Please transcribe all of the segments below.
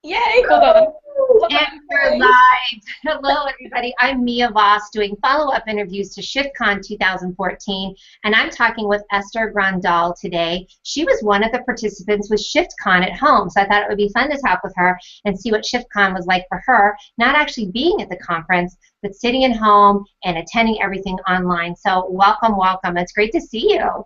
Yay! Hold on. Hold And on, we're guys. live. Hello, everybody. I'm Mia Voss doing follow-up interviews to ShiftCon 2014, and I'm talking with Esther Grondahl today. She was one of the participants with ShiftCon at home, so I thought it would be fun to talk with her and see what ShiftCon was like for her, not actually being at the conference, but sitting at home and attending everything online. So welcome, welcome. It's great to see you.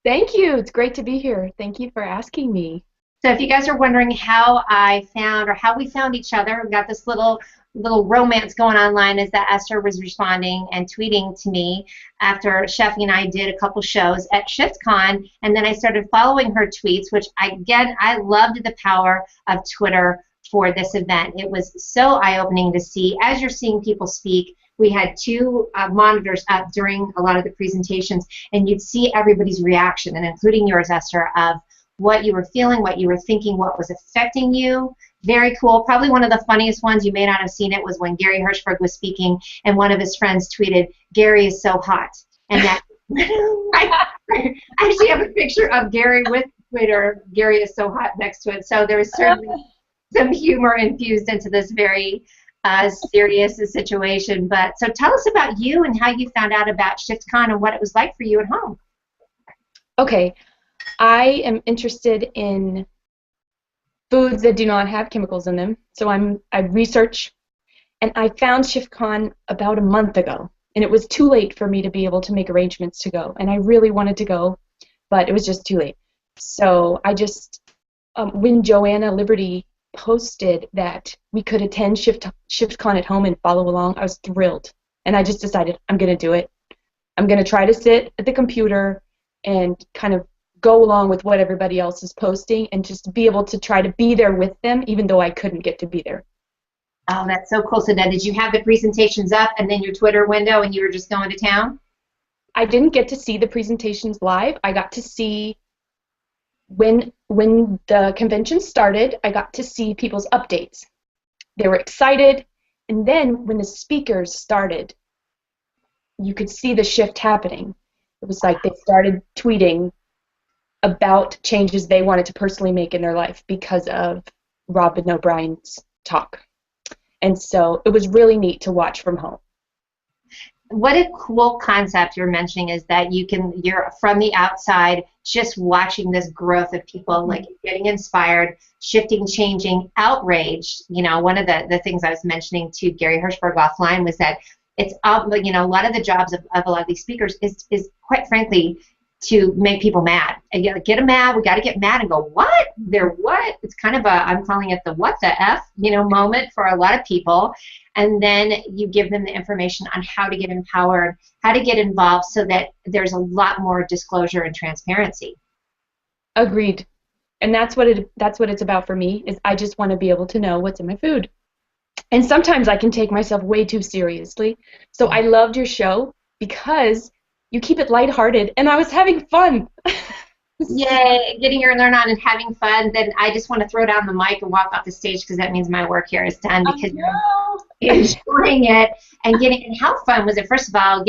Thank you. It's great to be here. Thank you for asking me. So if you guys are wondering how I found or how we found each other, we've got this little romance going online is that Esther was responding and tweeting to me after Sheffy and I did a couple shows at ShiftCon, and then I started following her tweets, which again, I loved the power of Twitter for this event. It was so eye-opening to see. As you're seeing people speak, we had two monitors up during a lot of the presentations, and you'd see everybody's reaction, and including yours, Esther, of what you were feeling, what you were thinking, what was affecting you. Very cool. Probably one of the funniest ones, you may not have seen it, was when Gary Hirschberg was speaking and one of his friends tweeted, "Gary is so hot." And that, I actually have a picture of Gary with Twitter, "Gary is so hot" next to it. So there was certainly some humor infused into this very serious situation. But so tell us about you and how you found out about ShiftCon and what it was like for you at home. Okay, I am interested in foods that do not have chemicals in them, so I research, and I found ShiftCon about a month ago, and it was too late for me to be able to make arrangements to go, and I really wanted to go, but it was just too late. So I just, when Joanna Liberty posted that we could attend ShiftCon at home and follow along, I was thrilled, and I just decided I'm going to do it. I'm going to try to sit at the computer and kind of go along with what everybody else is posting and just be able to try to be there with them, even though I couldn't get to be there. Oh, that's so cool. So then did you have the presentations up and then your Twitter window and you were just going to town? I didn't get to see the presentations live. I got to see when the convention started, I got to see people's updates. They were excited, and then when the speakers started, you could see the shift happening. It was like they started tweeting about changes they wanted to personally make in their life because of Robin O'Brien's talk. And so it was really neat to watch from home. What a cool concept you're mentioning is that you're from the outside just watching this growth of people like getting inspired, shifting, changing, outraged. You know, one of the things I was mentioning to Gary Hirschberg offline was that it's you know, a lot of the jobs of a lot of these speakers is quite frankly to make people mad. And get them mad, we got to get mad and go, what? They're what? It's kind of I'm calling it the what the F, you know, moment for a lot of people. And then you give them the information on how to get empowered, how to get involved so that there's a lot more disclosure and transparency. Agreed. And that's what it's about for me, is I just want to be able to know what's in my food. And sometimes I can take myself way too seriously. So I loved your show because you keep it lighthearted, and I was having fun. Yay, getting your learn on and having fun. Then I just want to throw down the mic and walk off the stage because that means my work here is done because you're enjoying it and and how fun was it? First of all,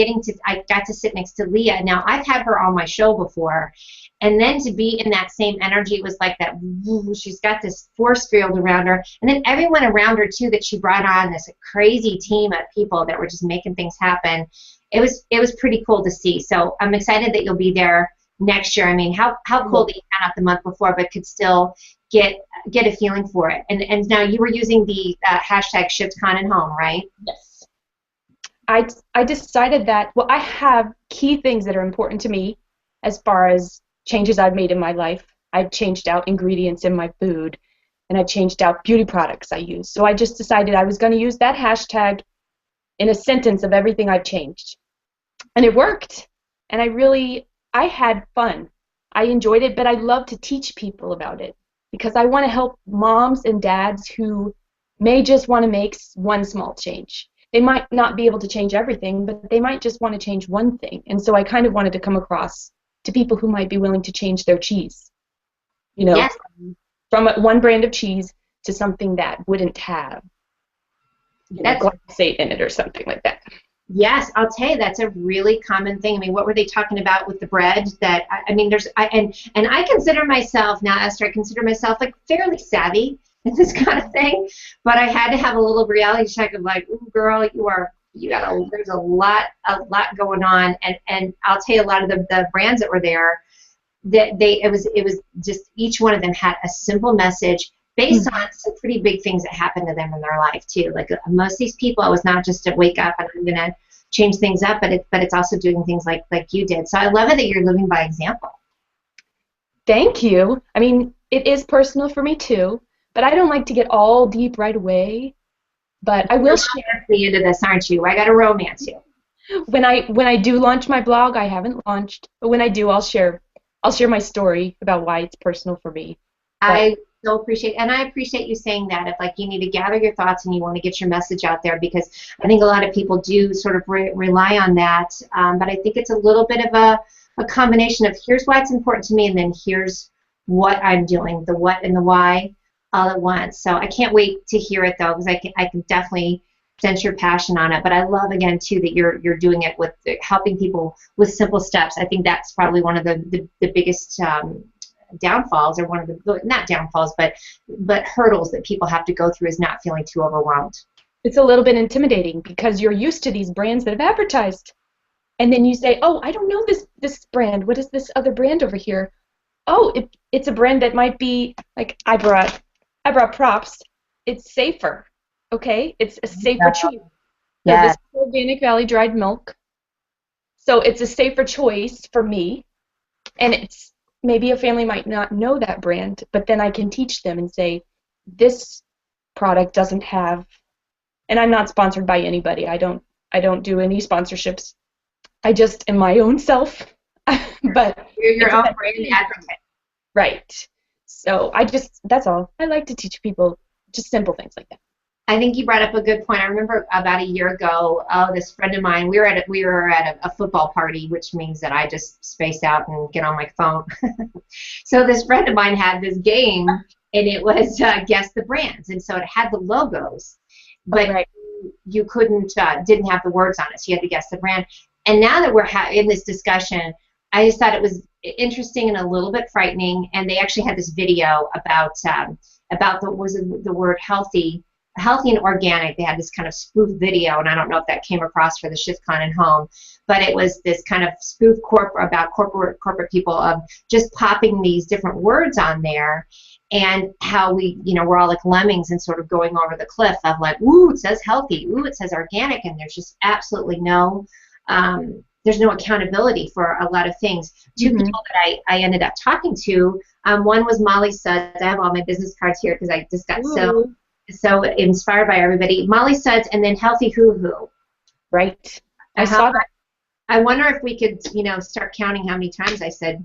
I got to sit next to Leah. Now I've had her on my show before, and then to be in that same energy, it was like that. She's got this force field around her, and then everyone around her too that she brought on, this crazy team of people that were just making things happen. It was pretty cool to see. So I'm excited that you'll be there next year. I mean, how cool that you found out the month before, but could still get a feeling for it. And now you were using the hashtag ShiftCon at home, right? Yes. I decided that, well, I have key things that are important to me as far as changes I've made in my life. I've changed out ingredients in my food, and I've changed out beauty products I use. So I just decided I was going to use that hashtag in a sentence of everything I've changed. And it worked. And I had fun. I enjoyed it, but I love to teach people about it because I want to help moms and dads who may just want to make one small change. They might not be able to change everything, but they might just want to change one thing. And so I kind of wanted to come across to people who might be willing to change their cheese. You know, Yes. from one brand of cheese to something that wouldn't have glyphosate in it or something like that. Yes, I'll tell you, that's a really common thing. I mean, what were they talking about with the bread? That I mean, and I consider myself now, Esther. I consider myself like fairly savvy in this kind of thing, but I had to have a little reality check of like, ooh, girl, there's a lot going on, and I'll tell you, a lot of the brands that were there, that it was just each one of them had a simple message based on some pretty big things that happened to them in their life too. Like most of these people, it was not just to wake up and I'm gonna change things up, but it's also doing things like you did. So I love it that you're living by example. Thank you. I mean, it is personal for me too, but I don't like to get all deep right away. But I will share Romance me into this, aren't you? I got to romance you. when I do launch my blog. I haven't launched, but when I do, I'll share my story about why it's personal for me. But I so appreciate, and I appreciate you saying that. If like you need to gather your thoughts and you want to get your message out there, because I think a lot of people do sort of rely on that. But I think it's a little bit of a combination of here's why it's important to me, and then here's what I'm doing, the what and the why all at once. So I can't wait to hear it though, because I can definitely sense your passion on it. But I love again too that you're doing it with helping people with simple steps. I think that's probably one of the biggest downfalls, or one of the, not downfalls, but hurdles that people have to go through, is not feeling too overwhelmed. it's a little bit intimidating because you're used to these brands that have advertised, and then you say, "Oh, I don't know this brand. What is this other brand over here? Oh, it's a brand that might be like I brought props. It's safer. Okay, it's a safer choice. So this Yeah. is organic Valley dried milk. So it's a safer choice for me, and it's maybe a family might not know that brand, but then I can teach them and say, this product doesn't have, and I'm not sponsored by anybody. I don't do any sponsorships. I just am my own self. But You're your it's own about brand advocate. right. So that's all. I like to teach people just simple things like that. I think you brought up a good point. I remember about a year ago, this friend of mine, we were at a football party, which means that I just space out and get on my phone. So this friend of mine had this game, and it was guess the brands, and so it had the logos, but Right. you couldn't didn't have the words on it, so you had to guess the brand. And now that we're in this discussion, I just thought it was interesting and a little bit frightening. And they actually had this video about the word healthy and organic. They had this kind of spoof video, and I don't know if that came across for the ShiftCon and home, but it was this kind of spoof about corporate people of just popping these different words on there, and how we're all like lemmings and sort of going over the cliff of like, ooh, it says healthy, ooh, it says organic, and there's just absolutely there's no accountability for a lot of things. Two Mhm. people that I ended up talking to, one was Molly Suds. I have all my business cards here because I just got Ooh. so inspired by everybody. Molly Suds, and then Healthy Hoo Hoo. Right. I Uh, saw that. I wonder if we could, start counting how many times I said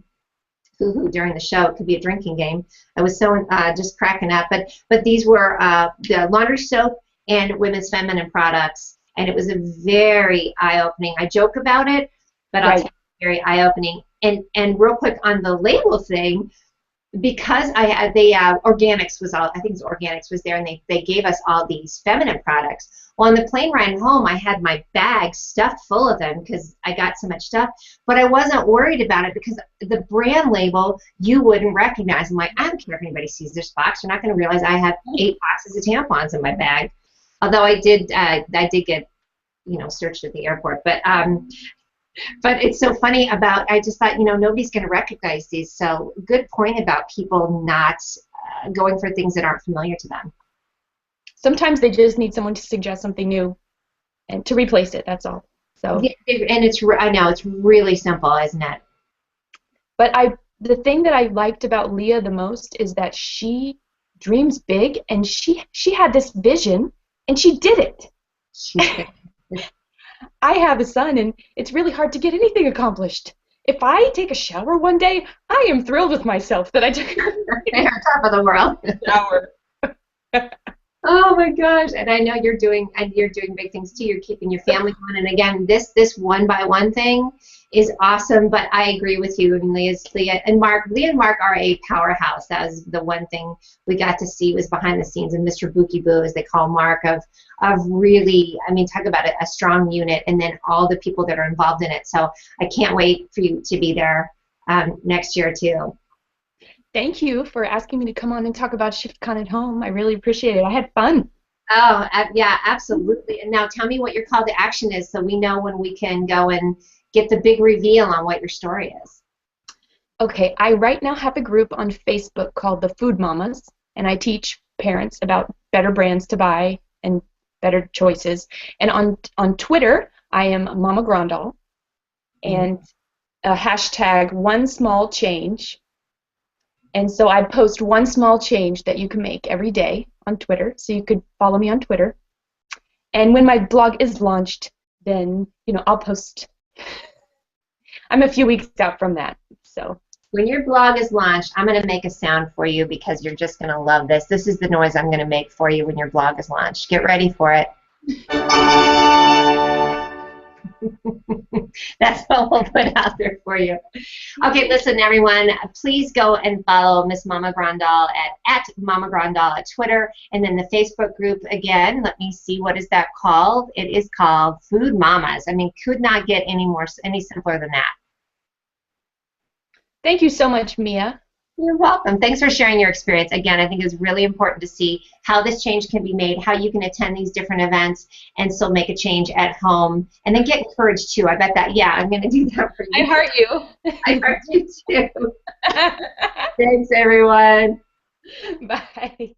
hoo hoo during the show. It could be a drinking game. I was so just cracking up. But these were the laundry soap and women's feminine products, and it was a very eye-opening. I joke about it, but I'll tell Right. you, very eye-opening. And real quick on the label thing, because I had the organics was all, I think it's organics was there, and they gave us all these feminine products. Well, on the plane ride home, I had my bag stuffed full of them because I got so much stuff, but I wasn't worried about it because the brand label you wouldn't recognize. I'm like, I don't care if anybody sees this box. They're not going to realize I have 8 boxes of tampons in my bag. Although I did get searched at the airport, but it's so funny about, I just thought, nobody's going to recognize these. So good point about people not going for things that aren't familiar to them. Sometimes they just need someone to suggest something new and to replace it. That's all. So, Yeah, and I know, it's really simple, isn't it? but the thing that I liked about Leah the most is that she dreams big, and she had this vision and she did it. She's I have a son, and it's really hard to get anything accomplished. If I take a shower one day, I am thrilled with myself that I took on top of the world. a shower. Oh my gosh! And I know you're doing big things too. You're keeping your family going. And again, this one by one thing is awesome. But I agree with you, and Leah and Mark. Leah and Mark are a powerhouse. That was the one thing we got to see was behind the scenes, and Mr. Bookie Boo, as they call Mark, of really, I mean, talk about a strong unit, and then all the people that are involved in it. So I can't wait for you to be there next year too. Thank you for asking me to come on and talk about ShiftCon at home. I really appreciate it. I had fun. Oh, yeah, absolutely. And now tell me what your call to action is so we know when we can go and get the big reveal on what your story is. Okay, I right now have a group on Facebook called the Food Mamas, and I teach parents about better brands to buy and better choices. And on Twitter, I am Momma Grondahl, and hashtag one small change. And so I post one small change that you can make every day on Twitter, so you could follow me on Twitter. And when my blog is launched, then I'll post. I'm a few weeks out from that, so. When your blog is launched, I'm going to make a sound for you because you're just going to love this. This is the noise I'm going to make for you when your blog is launched. Get ready for it. That's what we'll put out there for you. Okay, listen, everyone. Please go and follow Miss Momma Grondahl at Momma Grondahl at Twitter, and then the Facebook group again. Let me see, what is that called? It is called Food Mamas. I mean, could not get any simpler than that. Thank you so much, Mia. You're welcome. Thanks for sharing your experience. Again, I think it's really important to see how this change can be made, how you can attend these different events and still make a change at home, and then get encouraged too. I bet that, yeah, I'm going to do that for you. I heart you. I heart you too. Thanks, everyone. Bye.